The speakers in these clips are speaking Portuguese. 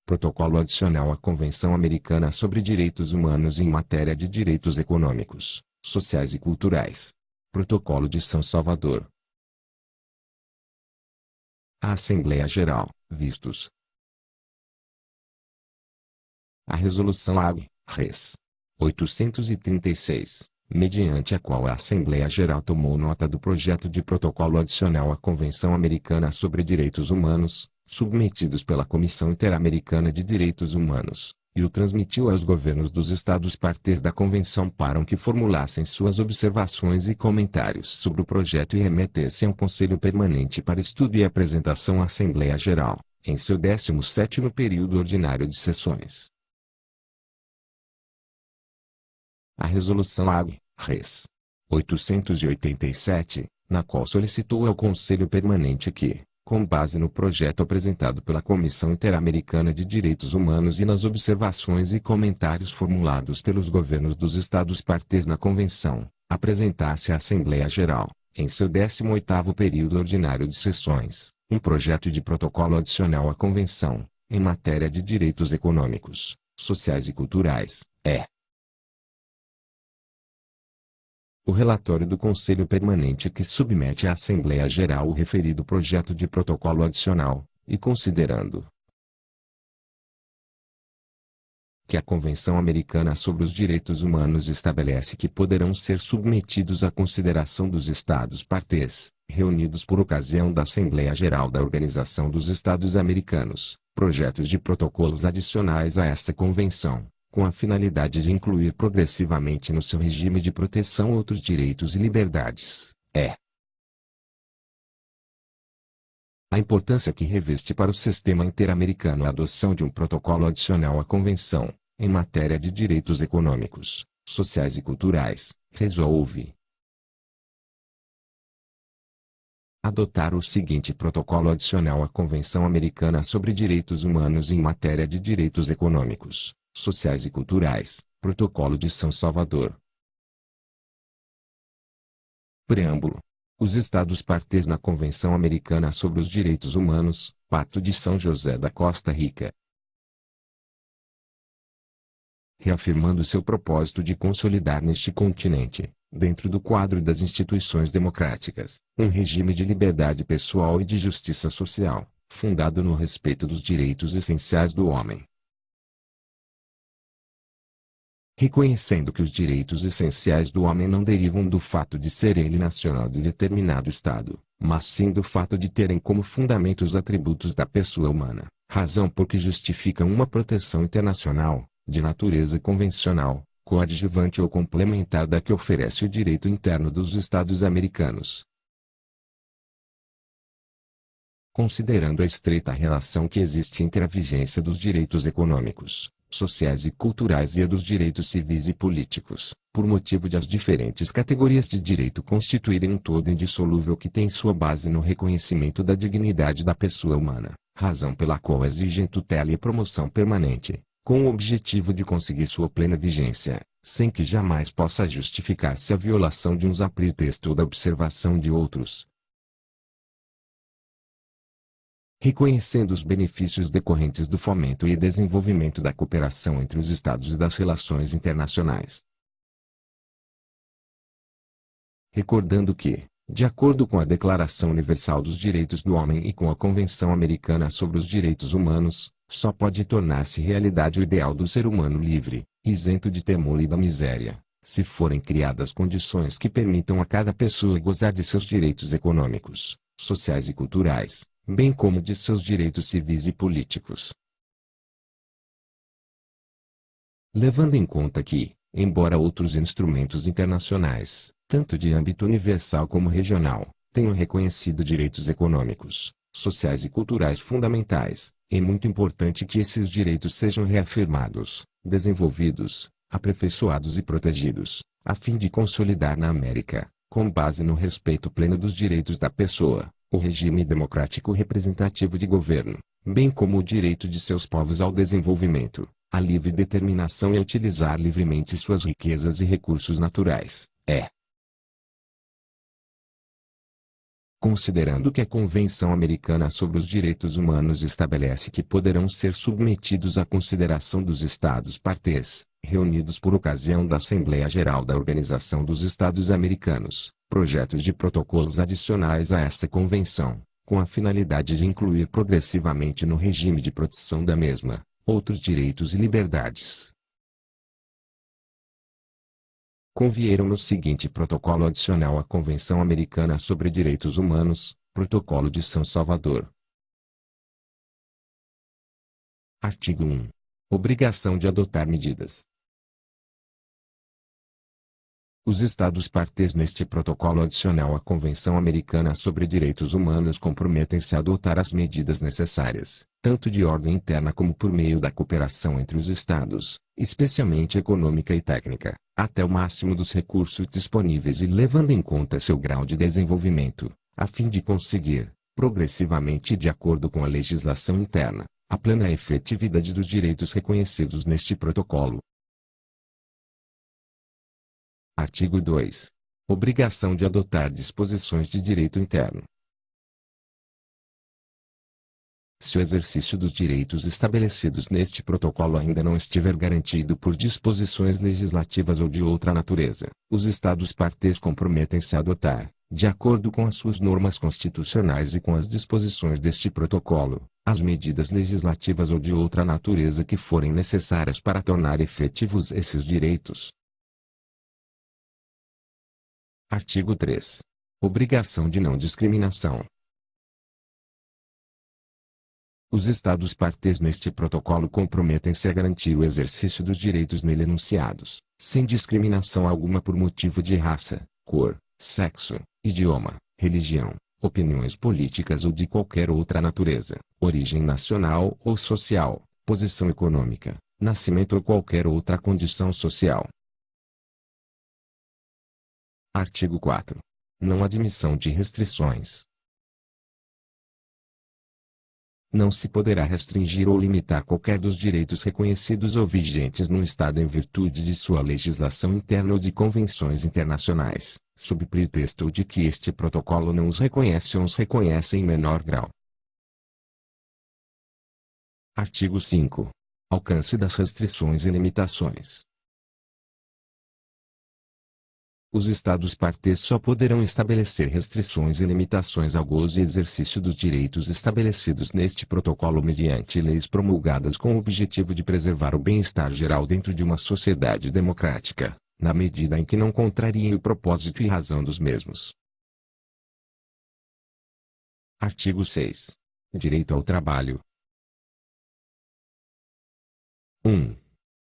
Protocolo adicional à Convenção Americana sobre Direitos Humanos em matéria de direitos econômicos, sociais e culturais. Protocolo de São Salvador. A Assembleia Geral, vistos. A Resolução AG-RES 836, mediante a qual a Assembleia Geral tomou nota do projeto de protocolo adicional à Convenção Americana sobre Direitos Humanos, submetidos pela Comissão Interamericana de Direitos Humanos, e o transmitiu aos governos dos Estados partes da Convenção para que formulassem suas observações e comentários sobre o projeto e remetessem ao Conselho Permanente para estudo e apresentação à Assembleia Geral, em seu 17º período ordinário de sessões. A Resolução AG-RES 887, na qual solicitou ao Conselho Permanente que, com base no projeto apresentado pela Comissão Interamericana de Direitos Humanos e nas observações e comentários formulados pelos governos dos Estados partes na Convenção, apresentasse à Assembleia Geral, em seu 18º período ordinário de sessões, um projeto de protocolo adicional à Convenção, em matéria de direitos econômicos, sociais e culturais, o relatório do Conselho Permanente que submete à Assembleia Geral o referido projeto de protocolo adicional, e considerando que a Convenção Americana sobre os Direitos Humanos estabelece que poderão ser submetidos à consideração dos Estados partes, reunidos por ocasião da Assembleia Geral da Organização dos Estados Americanos, projetos de protocolos adicionais a essa Convenção, com a finalidade de incluir progressivamente no seu regime de proteção outros direitos e liberdades, a importância que reveste para o sistema interamericano a adoção de um protocolo adicional à Convenção, em matéria de direitos econômicos, sociais e culturais, resolve adotar o seguinte protocolo adicional à Convenção Americana sobre Direitos Humanos em matéria de direitos econômicos, sociais e culturais, Protocolo de São Salvador. Preâmbulo. Os Estados partes na Convenção Americana sobre os Direitos Humanos, Pacto de São José da Costa Rica. Reafirmando seu propósito de consolidar neste continente, dentro do quadro das instituições democráticas, um regime de liberdade pessoal e de justiça social, fundado no respeito dos direitos essenciais do homem. Reconhecendo que os direitos essenciais do homem não derivam do fato de ser ele nacional de determinado Estado, mas sim do fato de terem como fundamento os atributos da pessoa humana, razão por que justificam uma proteção internacional, de natureza convencional, coadjuvante ou complementar da que oferece o direito interno dos Estados americanos. Considerando a estreita relação que existe entre a vigência dos direitos econômicos, sociais e culturais e a dos direitos civis e políticos, por motivo de as diferentes categorias de direito constituírem um todo indissolúvel que tem sua base no reconhecimento da dignidade da pessoa humana, razão pela qual exigem tutela e promoção permanente, com o objetivo de conseguir sua plena vigência, sem que jamais possa justificar-se a violação de uns a pretexto ou da observação de outros. Reconhecendo os benefícios decorrentes do fomento e desenvolvimento da cooperação entre os Estados e das relações internacionais. Recordando que, de acordo com a Declaração Universal dos Direitos do Homem e com a Convenção Americana sobre os Direitos Humanos, só pode tornar-se realidade o ideal do ser humano livre, isento de temor e da miséria, se forem criadas condições que permitam a cada pessoa gozar de seus direitos econômicos, sociais e culturais, bem como de seus direitos civis e políticos. Levando em conta que, embora outros instrumentos internacionais, tanto de âmbito universal como regional, tenham reconhecido direitos econômicos, sociais e culturais fundamentais, é muito importante que esses direitos sejam reafirmados, desenvolvidos, aperfeiçoados e protegidos, a fim de consolidar na América, com base no respeito pleno dos direitos da pessoa, o regime democrático representativo de governo, bem como o direito de seus povos ao desenvolvimento, à livre determinação e a utilizar livremente suas riquezas e recursos naturais, Considerando que a Convenção Americana sobre os Direitos Humanos estabelece que poderão ser submetidos à consideração dos Estados-partes, reunidos por ocasião da Assembleia Geral da Organização dos Estados Americanos, projetos de protocolos adicionais a essa convenção, com a finalidade de incluir progressivamente no regime de proteção da mesma, outros direitos e liberdades. Convieram no seguinte protocolo adicional à Convenção Americana sobre Direitos Humanos, Protocolo de São Salvador. Artigo 1. Obrigação de adotar medidas. Os Estados-partes neste protocolo adicional à Convenção Americana sobre Direitos Humanos comprometem-se a adotar as medidas necessárias, tanto de ordem interna como por meio da cooperação entre os Estados, especialmente econômica e técnica, até o máximo dos recursos disponíveis e levando em conta seu grau de desenvolvimento, a fim de conseguir, progressivamente e de acordo com a legislação interna, a plena efetividade dos direitos reconhecidos neste protocolo. Artigo 2. Obrigação de adotar disposições de direito interno. Se o exercício dos direitos estabelecidos neste protocolo ainda não estiver garantido por disposições legislativas ou de outra natureza, os Estados-partes comprometem-se a adotar, de acordo com as suas normas constitucionais e com as disposições deste protocolo, as medidas legislativas ou de outra natureza que forem necessárias para tornar efetivos esses direitos. Artigo 3. Obrigação de não discriminação. Os Estados-partes neste protocolo comprometem-se a garantir o exercício dos direitos nele enunciados, sem discriminação alguma por motivo de raça, cor, sexo, idioma, religião, opiniões políticas ou de qualquer outra natureza, origem nacional ou social, posição econômica, nascimento ou qualquer outra condição social. Artigo 4. Não admissão de restrições. Não se poderá restringir ou limitar qualquer dos direitos reconhecidos ou vigentes no Estado em virtude de sua legislação interna ou de convenções internacionais, sob pretexto de que este protocolo não os reconhece ou os reconhece em menor grau. Artigo 5. Alcance das restrições e limitações. Os Estados-partes só poderão estabelecer restrições e limitações ao gozo e exercício dos direitos estabelecidos neste protocolo mediante leis promulgadas com o objetivo de preservar o bem-estar geral dentro de uma sociedade democrática, na medida em que não contrariem o propósito e razão dos mesmos. Artigo 6. Direito ao trabalho. 1.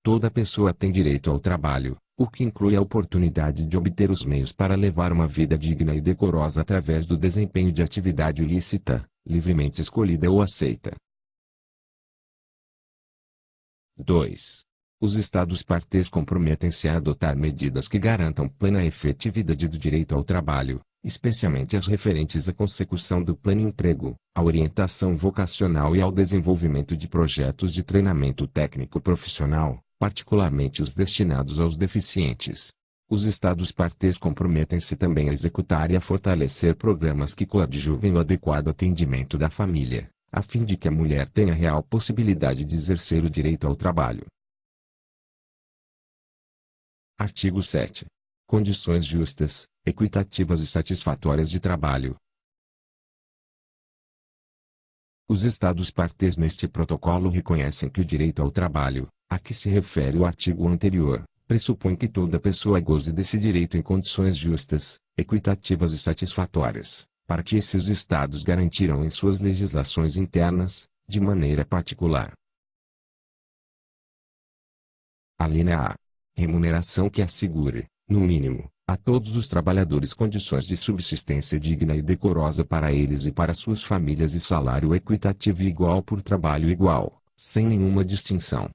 Toda pessoa tem direito ao trabalho, o que inclui a oportunidade de obter os meios para levar uma vida digna e decorosa através do desempenho de atividade lícita, livremente escolhida ou aceita. 2. Os Estados-partes comprometem-se a adotar medidas que garantam plena efetividade do direito ao trabalho, especialmente as referentes à consecução do pleno emprego, à orientação vocacional e ao desenvolvimento de projetos de treinamento técnico profissional, particularmente os destinados aos deficientes. Os Estados-partes comprometem-se também a executar e a fortalecer programas que coadjuvem o adequado atendimento da família, a fim de que a mulher tenha real possibilidade de exercer o direito ao trabalho. Artigo 7. Condições justas, equitativas e satisfatórias de trabalho. Os Estados-partes neste protocolo reconhecem que o direito ao trabalho, a que se refere o artigo anterior, pressupõe que toda pessoa goze desse direito em condições justas, equitativas e satisfatórias, para que esses Estados garantiram em suas legislações internas, de maneira particular. Alínea A. Remuneração que assegure, no mínimo, a todos os trabalhadores condições de subsistência digna e decorosa para eles e para suas famílias e salário equitativo e igual por trabalho igual, sem nenhuma distinção.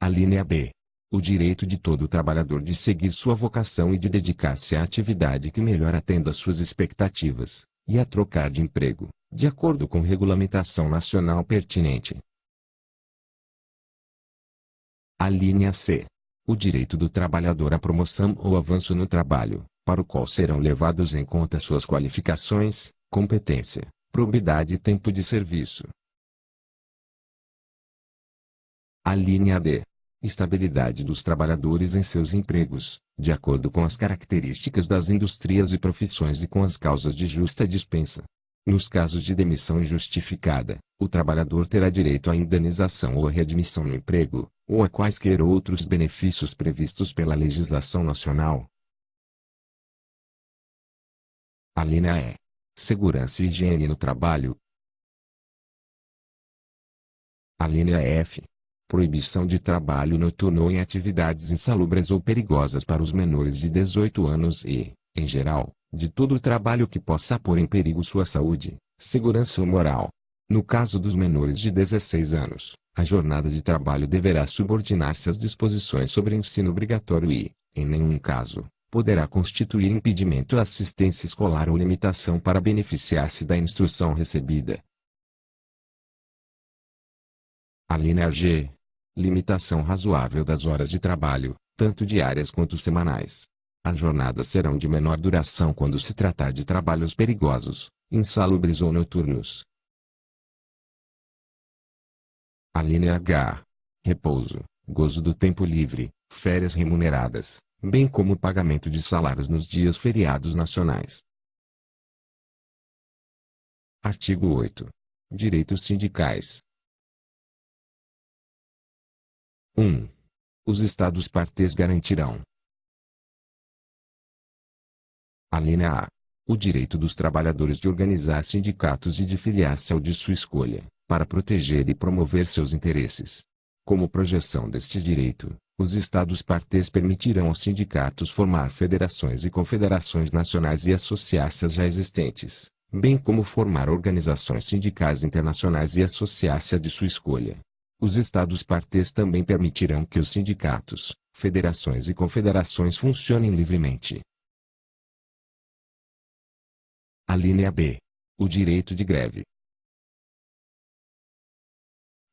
Alínea B. O direito de todo trabalhador de seguir sua vocação e de dedicar-se à atividade que melhor atenda às suas expectativas, e a trocar de emprego, de acordo com regulamentação nacional pertinente. Alínea C. O direito do trabalhador à promoção ou avanço no trabalho, para o qual serão levados em conta suas qualificações, competência, probidade e tempo de serviço. A linha D. Estabilidade dos trabalhadores em seus empregos, de acordo com as características das indústrias e profissões e com as causas de justa dispensa. Nos casos de demissão injustificada, o trabalhador terá direito à indenização ou readmissão no emprego, ou a quaisquer outros benefícios previstos pela legislação nacional. A linha E. Segurança e higiene no trabalho. A linha F. Proibição de trabalho noturno ou em atividades insalubres ou perigosas para os menores de 18 anos e, em geral, de todo o trabalho que possa pôr em perigo sua saúde, segurança ou moral. No caso dos menores de 16 anos, a jornada de trabalho deverá subordinar-se às disposições sobre ensino obrigatório e, em nenhum caso, poderá constituir impedimento à assistência escolar ou limitação para beneficiar-se da instrução recebida. A linha G. Limitação razoável das horas de trabalho, tanto diárias quanto semanais. As jornadas serão de menor duração quando se tratar de trabalhos perigosos, insalubres ou noturnos. A linha H. Repouso, gozo do tempo livre, férias remuneradas, bem como o pagamento de salários nos dias feriados nacionais. Artigo 8. Direitos sindicais. 1. Os Estados-partes garantirão. A linha A. O direito dos trabalhadores de organizar sindicatos e de filiar-se ao de sua escolha, para proteger e promover seus interesses. Como projeção deste direito, os Estados-partes permitirão aos sindicatos formar federações e confederações nacionais e associar-se às já existentes, bem como formar organizações sindicais internacionais e associar-se à de sua escolha. Os Estados-partes também permitirão que os sindicatos, federações e confederações funcionem livremente. A linha B. O direito de greve.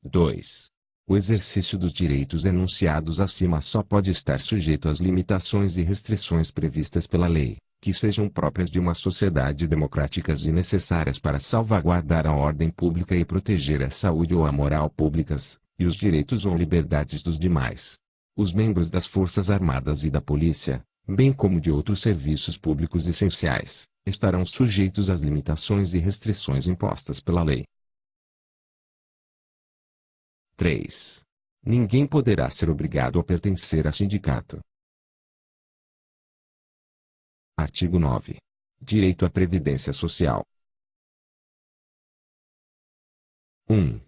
2. O exercício dos direitos enunciados acima só pode estar sujeito às limitações e restrições previstas pela lei, que sejam próprias de uma sociedade democráticas e necessárias para salvaguardar a ordem pública e proteger a saúde ou a moral públicas, e os direitos ou liberdades dos demais. Os membros das Forças Armadas e da Polícia, bem como de outros serviços públicos essenciais, estarão sujeitos às limitações e restrições impostas pela lei. 3. Ninguém poderá ser obrigado a pertencer a sindicato. Artigo 9. Direito à Previdência Social. 1.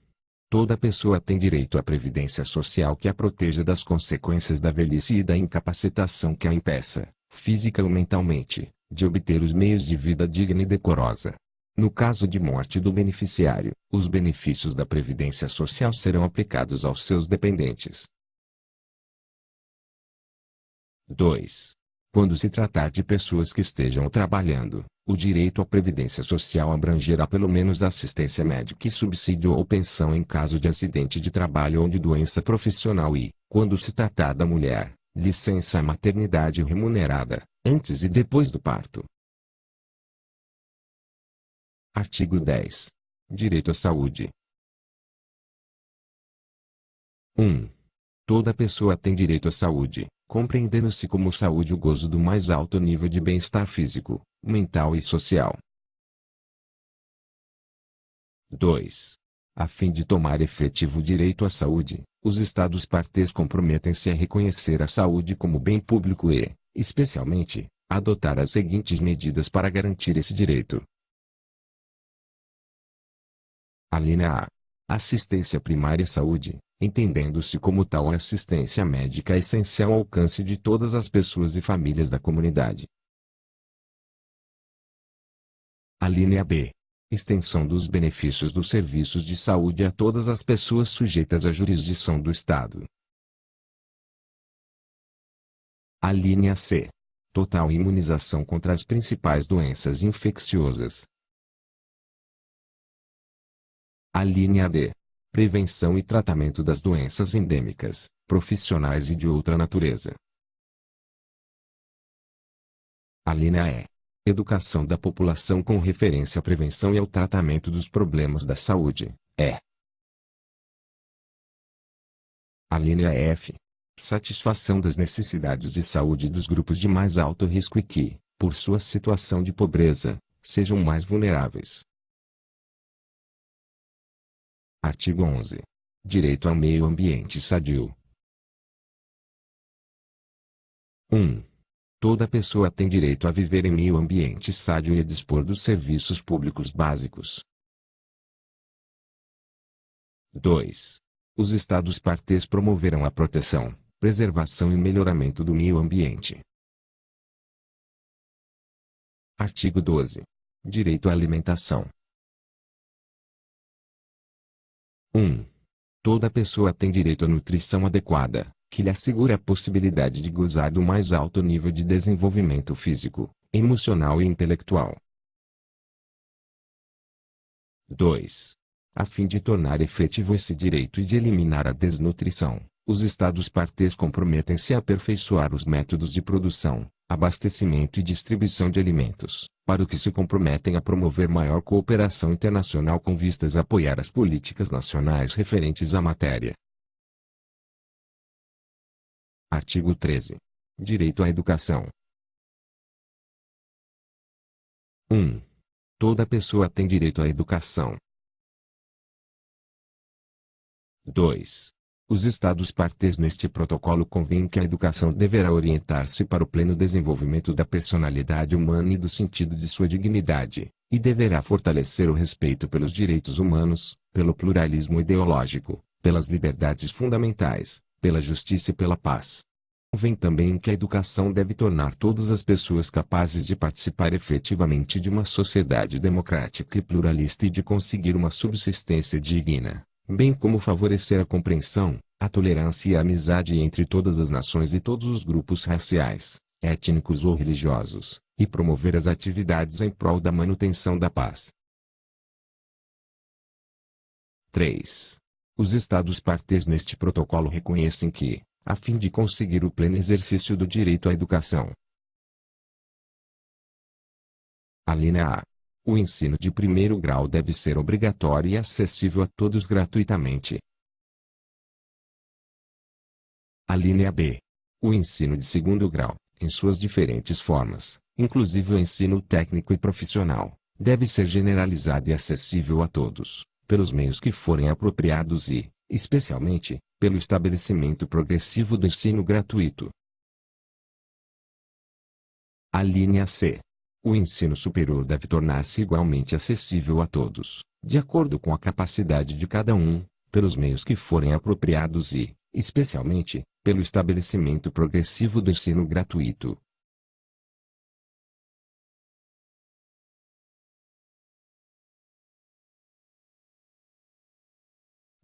Toda pessoa tem direito à previdência social que a proteja das consequências da velhice e da incapacitação que a impeça, física ou mentalmente, de obter os meios de vida digna e decorosa. No caso de morte do beneficiário, os benefícios da previdência social serão aplicados aos seus dependentes. 2. Quando se tratar de pessoas que estejam trabalhando, o direito à previdência social abrangerá pelo menos assistência médica e subsídio ou pensão em caso de acidente de trabalho ou de doença profissional e, quando se tratar da mulher, licença maternidade remunerada, antes e depois do parto. Artigo 10. Direito à saúde. 1. Toda pessoa tem direito à saúde, compreendendo-se como saúde o gozo do mais alto nível de bem-estar físico, mental e social. 2. A fim de tomar efetivo direito à saúde, os Estados-partes comprometem-se a reconhecer a saúde como bem público e, especialmente, adotar as seguintes medidas para garantir esse direito. A linha A. Assistência primária à saúde, entendendo-se como tal a assistência médica essencial ao alcance de todas as pessoas e famílias da comunidade. A linha B. Extensão dos benefícios dos serviços de saúde a todas as pessoas sujeitas à jurisdição do Estado. A linha C. Total imunização contra as principais doenças infecciosas. A linha D. Prevenção e tratamento das doenças endêmicas, profissionais e de outra natureza. A linha E. Educação da população com referência à prevenção e ao tratamento dos problemas da saúde. É. A linha F. Satisfação das necessidades de saúde dos grupos de mais alto risco e que, por sua situação de pobreza, sejam mais vulneráveis. Artigo 11. Direito ao meio ambiente sadio. 1. Toda pessoa tem direito a viver em meio ambiente sadio e a dispor dos serviços públicos básicos. 2. Os Estados partes promoverão a proteção, preservação e melhoramento do meio ambiente. Artigo 12. Direito à alimentação. 1. Toda pessoa tem direito à nutrição adequada, que lhe assegure a possibilidade de gozar do mais alto nível de desenvolvimento físico, emocional e intelectual. 2. A fim de tornar efetivo esse direito e de eliminar a desnutrição, os Estados partes comprometem-se a aperfeiçoar os métodos de produção, abastecimento e distribuição de alimentos, para o que se comprometem a promover maior cooperação internacional com vistas a apoiar as políticas nacionais referentes à matéria. Artigo 13. Direito à educação. 1. Toda pessoa tem direito à educação. 2. Os Estados partes neste protocolo convêm que a educação deverá orientar-se para o pleno desenvolvimento da personalidade humana e do sentido de sua dignidade, e deverá fortalecer o respeito pelos direitos humanos, pelo pluralismo ideológico, pelas liberdades fundamentais, pela justiça e pela paz. Convém também que a educação deve tornar todas as pessoas capazes de participar efetivamente de uma sociedade democrática e pluralista e de conseguir uma subsistência digna, bem como favorecer a compreensão, a tolerância e a amizade entre todas as nações e todos os grupos raciais, étnicos ou religiosos, e promover as atividades em prol da manutenção da paz. 3. Os Estados partes neste protocolo reconhecem que, a fim de conseguir o pleno exercício do direito à educação. A linha A. O ensino de primeiro grau deve ser obrigatório e acessível a todos gratuitamente. A linha B. O ensino de segundo grau, em suas diferentes formas, inclusive o ensino técnico e profissional, deve ser generalizado e acessível a todos, pelos meios que forem apropriados e, especialmente, pelo estabelecimento progressivo do ensino gratuito. A linha C. O ensino superior deve tornar-se igualmente acessível a todos, de acordo com a capacidade de cada um, pelos meios que forem apropriados e, especialmente, pelo estabelecimento progressivo do ensino gratuito.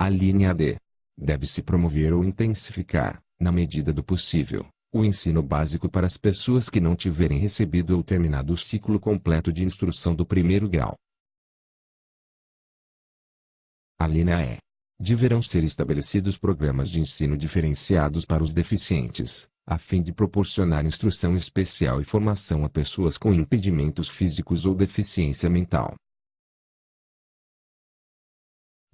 A linha D. Deve-se promover ou intensificar, na medida do possível, o ensino básico para as pessoas que não tiverem recebido ou terminado o ciclo completo de instrução do primeiro grau. A linha E. Deverão ser estabelecidos programas de ensino diferenciados para os deficientes, a fim de proporcionar instrução especial e formação a pessoas com impedimentos físicos ou deficiência mental.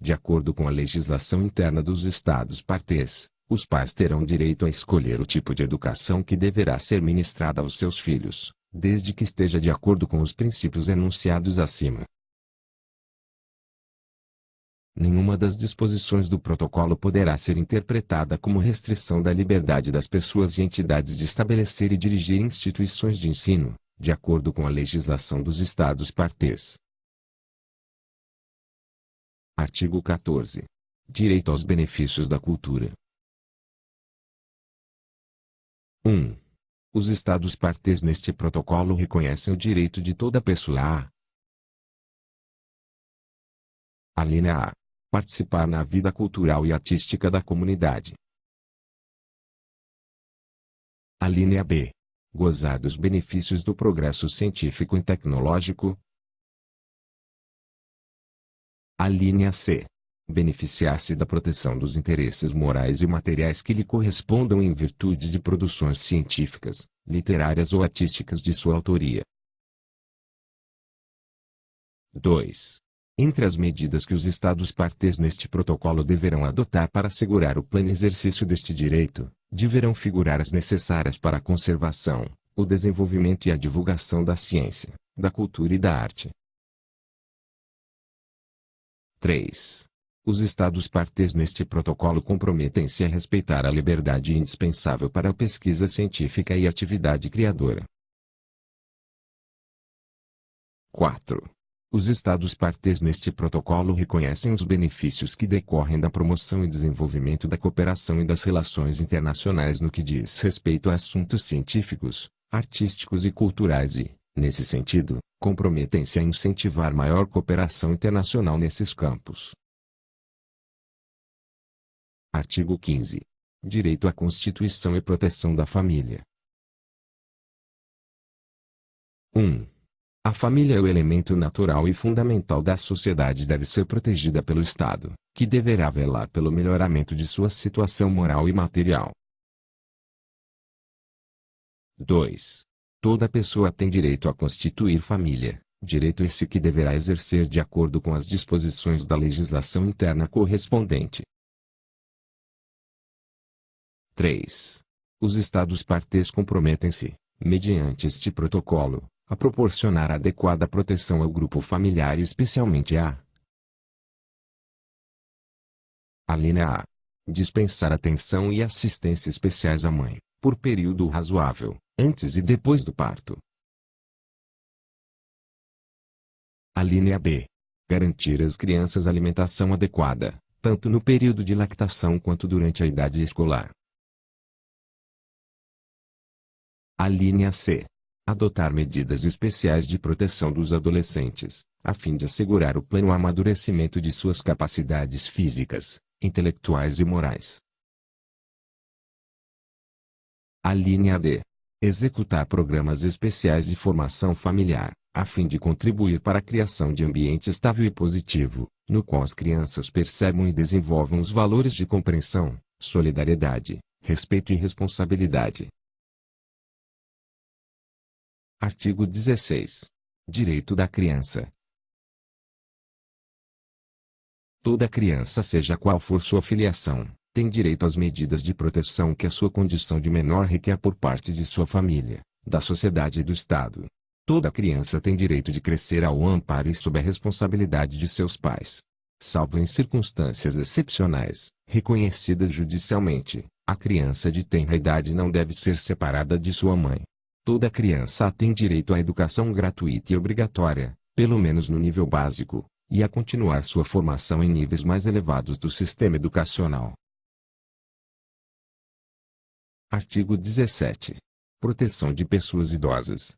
De acordo com a legislação interna dos Estados partes, os pais terão direito a escolher o tipo de educação que deverá ser ministrada aos seus filhos, desde que esteja de acordo com os princípios enunciados acima. Nenhuma das disposições do protocolo poderá ser interpretada como restrição da liberdade das pessoas e entidades de estabelecer e dirigir instituições de ensino, de acordo com a legislação dos Estados partes. Artigo 14. Direito aos benefícios da cultura. 1. Os Estados partes neste protocolo reconhecem o direito de toda pessoa a linha A. Participar na vida cultural e artística da comunidade. A linha B. Gozar dos benefícios do progresso científico e tecnológico. A linha C. Beneficiar-se da proteção dos interesses morais e materiais que lhe correspondam em virtude de produções científicas, literárias ou artísticas de sua autoria. 2. Entre as medidas que os Estados-partes neste protocolo deverão adotar para assegurar o pleno exercício deste direito, deverão figurar as necessárias para a conservação, o desenvolvimento e a divulgação da ciência, da cultura e da arte. 3. Os Estados-partes neste protocolo comprometem-se a respeitar a liberdade indispensável para a pesquisa científica e a atividade criadora. 4. Os Estados-partes neste protocolo reconhecem os benefícios que decorrem da promoção e desenvolvimento da cooperação e das relações internacionais no que diz respeito a assuntos científicos, artísticos e culturais e, nesse sentido, comprometem-se a incentivar maior cooperação internacional nesses campos. Artigo 15. Direito à Constituição e proteção da família. 1. A família é o elemento natural e fundamental da sociedade e deve ser protegida pelo Estado, que deverá velar pelo melhoramento de sua situação moral e material. 2. Toda pessoa tem direito a constituir família, direito esse que deverá exercer de acordo com as disposições da legislação interna correspondente. 3. Os Estados-partes comprometem-se, mediante este protocolo, a proporcionar adequada proteção ao grupo familiar e especialmente a linha A. Dispensar atenção e assistência especiais à mãe, por período razoável, antes e depois do parto. A linha B. Garantir às crianças alimentação adequada, tanto no período de lactação quanto durante a idade escolar. A linha C. Adotar medidas especiais de proteção dos adolescentes, a fim de assegurar o pleno amadurecimento de suas capacidades físicas, intelectuais e morais. A linha D. Executar programas especiais de formação familiar, a fim de contribuir para a criação de ambiente estável e positivo, no qual as crianças percebam e desenvolvam os valores de compreensão, solidariedade, respeito e responsabilidade. Artigo 16. Direito da criança. Toda criança, seja qual for sua filiação, tem direito às medidas de proteção que a sua condição de menor requer por parte de sua família, da sociedade e do Estado. Toda criança tem direito de crescer ao amparo e sob a responsabilidade de seus pais. Salvo em circunstâncias excepcionais, reconhecidas judicialmente, a criança de tenra idade não deve ser separada de sua mãe. Toda criança tem direito à educação gratuita e obrigatória, pelo menos no nível básico, e a continuar sua formação em níveis mais elevados do sistema educacional. Artigo 17. Proteção de pessoas idosas.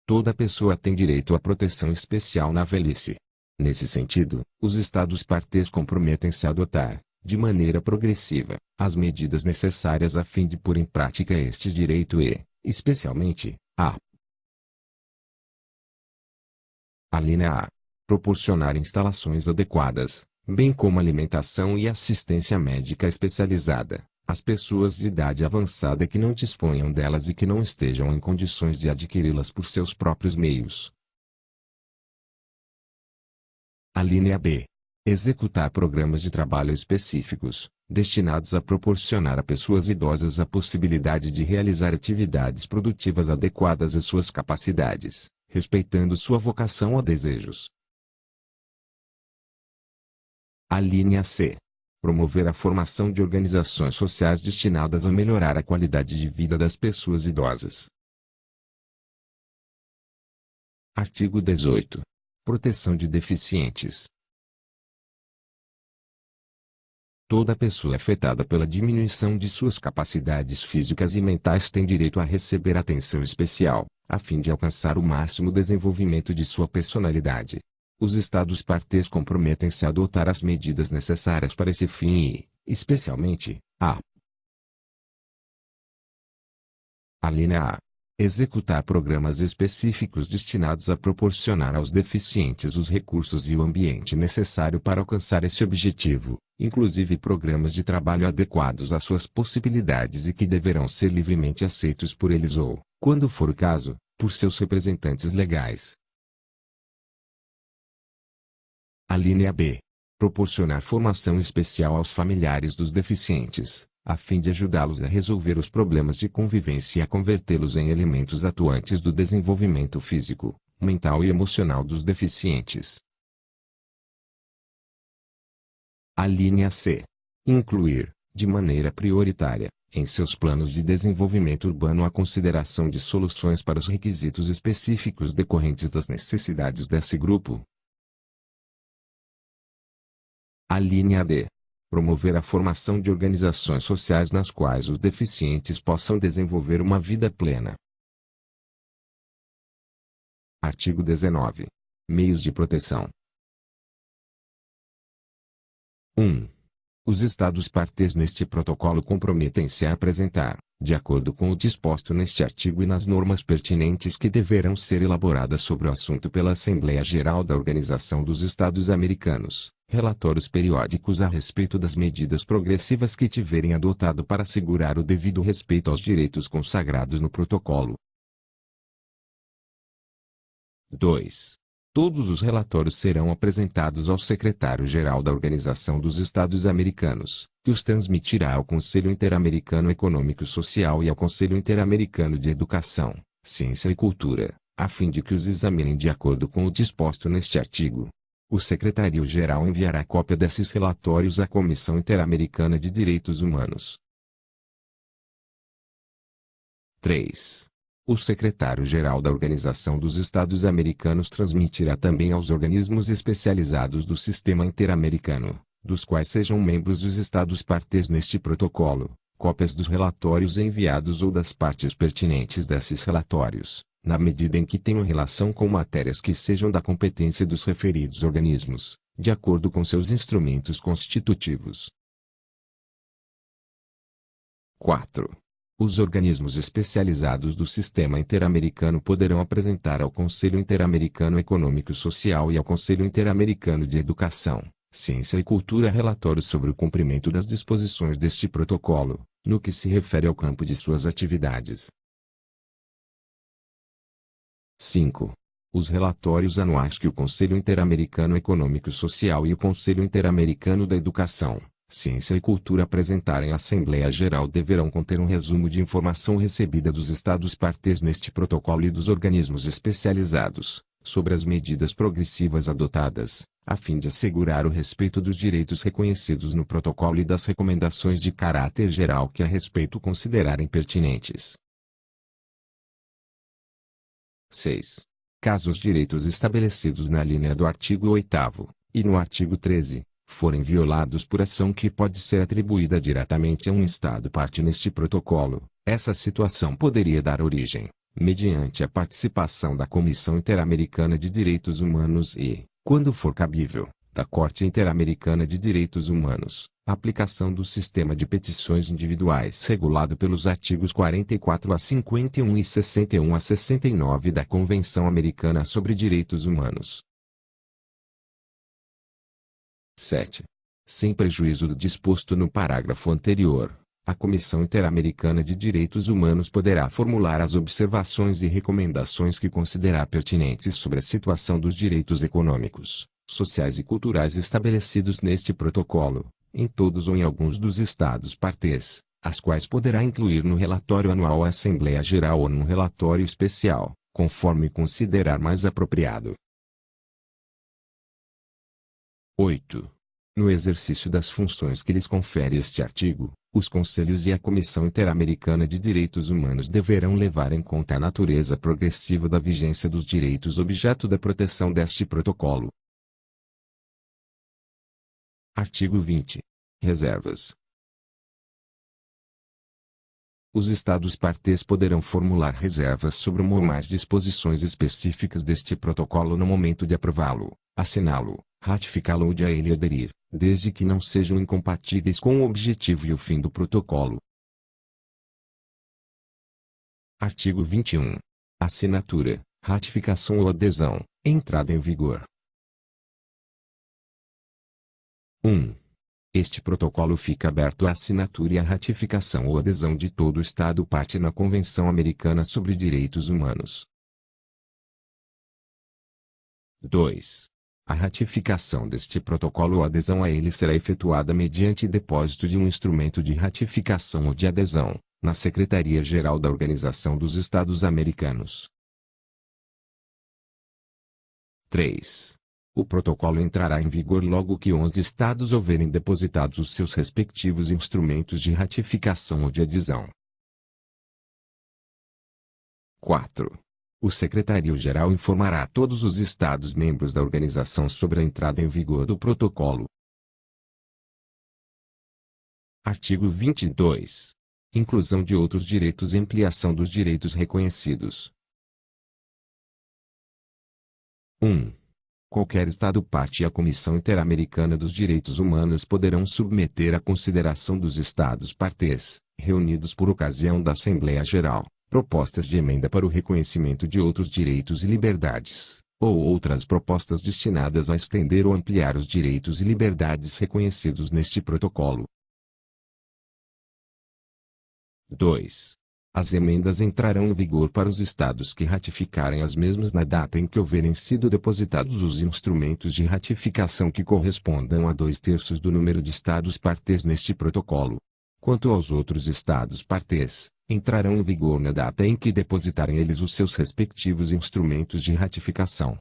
Toda pessoa tem direito à proteção especial na velhice. Nesse sentido, os Estados-partes comprometem-se a adotar, de maneira progressiva, as medidas necessárias a fim de pôr em prática este direito e, especialmente, a linha A. Proporcionar instalações adequadas, bem como alimentação e assistência médica especializada, às pessoas de idade avançada que não disponham delas e que não estejam em condições de adquiri-las por seus próprios meios. A linha B. Executar programas de trabalho específicos, destinados a proporcionar a pessoas idosas a possibilidade de realizar atividades produtivas adequadas às suas capacidades, respeitando sua vocação ou desejos. A linha C. Promover a formação de organizações sociais destinadas a melhorar a qualidade de vida das pessoas idosas. Artigo 18. Proteção de deficientes. Toda pessoa afetada pela diminuição de suas capacidades físicas e mentais tem direito a receber atenção especial, a fim de alcançar o máximo desenvolvimento de sua personalidade. Os Estados-partes comprometem-se a adotar as medidas necessárias para esse fim e, especialmente, a linha A. Executar programas específicos destinados a proporcionar aos deficientes os recursos e o ambiente necessário para alcançar esse objetivo, inclusive programas de trabalho adequados às suas possibilidades e que deverão ser livremente aceitos por eles ou, quando for o caso, por seus representantes legais. A linha B. Proporcionar formação especial aos familiares dos deficientes, a fim de ajudá-los a resolver os problemas de convivência e a convertê-los em elementos atuantes do desenvolvimento físico, mental e emocional dos deficientes. A linha C. Incluir, de maneira prioritária, em seus planos de desenvolvimento urbano a consideração de soluções para os requisitos específicos decorrentes das necessidades desse grupo. A linha D. Promover a formação de organizações sociais nas quais os deficientes possam desenvolver uma vida plena. Artigo 19. Meios de proteção. 1. Os Estados partes neste protocolo comprometem-se a apresentar, de acordo com o disposto neste artigo e nas normas pertinentes que deverão ser elaboradas sobre o assunto pela Assembleia Geral da Organização dos Estados Americanos, relatórios periódicos a respeito das medidas progressivas que tiverem adotado para assegurar o devido respeito aos direitos consagrados no protocolo. 2. Todos os relatórios serão apresentados ao Secretário-Geral da Organização dos Estados Americanos, que os transmitirá ao Conselho Interamericano Econômico e Social e ao Conselho Interamericano de Educação, Ciência e Cultura, a fim de que os examinem de acordo com o disposto neste artigo. O Secretário-Geral enviará cópia desses relatórios à Comissão Interamericana de Direitos Humanos. 3. O Secretário-Geral da Organização dos Estados Americanos transmitirá também aos organismos especializados do Sistema Interamericano, dos quais sejam membros os Estados partes neste protocolo, cópias dos relatórios enviados ou das partes pertinentes desses relatórios, na medida em que tenham relação com matérias que sejam da competência dos referidos organismos, de acordo com seus instrumentos constitutivos. 4. Os organismos especializados do Sistema Interamericano poderão apresentar ao Conselho Interamericano Econômico e Social e ao Conselho Interamericano de Educação, Ciência e Cultura relatórios sobre o cumprimento das disposições deste protocolo, no que se refere ao campo de suas atividades. 5. Os relatórios anuais que o Conselho Interamericano Econômico e Social e o Conselho Interamericano da Educação, Ciência e Cultura apresentarem à Assembleia Geral deverão conter um resumo de informação recebida dos Estados partes neste protocolo e dos organismos especializados, sobre as medidas progressivas adotadas, a fim de assegurar o respeito dos direitos reconhecidos no protocolo e das recomendações de caráter geral que a respeito considerarem pertinentes. 6. Caso os direitos estabelecidos na linha do artigo 8º, e no artigo 13, forem violados por ação que pode ser atribuída diretamente a um Estado parte neste protocolo, essa situação poderia dar origem, mediante a participação da Comissão Interamericana de Direitos Humanos e, quando for cabível, da Corte Interamericana de Direitos Humanos, a aplicação do sistema de petições individuais regulado pelos artigos 44 a 51 e 61 a 69 da Convenção Americana sobre Direitos Humanos. 7. Sem prejuízo do disposto no parágrafo anterior, a Comissão Interamericana de Direitos Humanos poderá formular as observações e recomendações que considerar pertinentes sobre a situação dos direitos econômicos, sociais e culturais estabelecidos neste protocolo, em todos ou em alguns dos Estados partes, as quais poderá incluir no relatório anual à Assembleia Geral ou num relatório especial, conforme considerar mais apropriado. 8. No exercício das funções que lhes confere este artigo, os Conselhos e a Comissão Interamericana de Direitos Humanos deverão levar em conta a natureza progressiva da vigência dos direitos objeto da proteção deste protocolo. Artigo 20. Reservas. Os Estados partes poderão formular reservas sobre uma ou mais disposições específicas deste protocolo no momento de aprová-lo, assiná-lo, ratificá-lo ou de a ele aderir, desde que não sejam incompatíveis com o objetivo e o fim do protocolo. Artigo 21. Assinatura, ratificação ou adesão, entrada em vigor. 1. Este protocolo fica aberto à assinatura e à ratificação ou adesão de todo o Estado parte na Convenção Americana sobre Direitos Humanos. 2. A ratificação deste protocolo ou adesão a ele será efetuada mediante depósito de um instrumento de ratificação ou de adesão, na Secretaria-Geral da Organização dos Estados Americanos. 3. O protocolo entrará em vigor logo que 11 estados houverem depositado os seus respectivos instrumentos de ratificação ou de adesão. 4. O secretário-geral informará a todos os estados membros da organização sobre a entrada em vigor do protocolo. Artigo 22. Inclusão de outros direitos e ampliação dos direitos reconhecidos. 1. Qualquer Estado parte à Comissão Interamericana dos Direitos Humanos poderão submeter à consideração dos Estados partes, reunidos por ocasião da Assembleia Geral, propostas de emenda para o reconhecimento de outros direitos e liberdades, ou outras propostas destinadas a estender ou ampliar os direitos e liberdades reconhecidos neste protocolo. 2. As emendas entrarão em vigor para os estados que ratificarem as mesmas na data em que houverem sido depositados os instrumentos de ratificação que correspondam a 2/3 do número de estados partes neste protocolo. Quanto aos outros estados partes, entrarão em vigor na data em que depositarem eles os seus respectivos instrumentos de ratificação.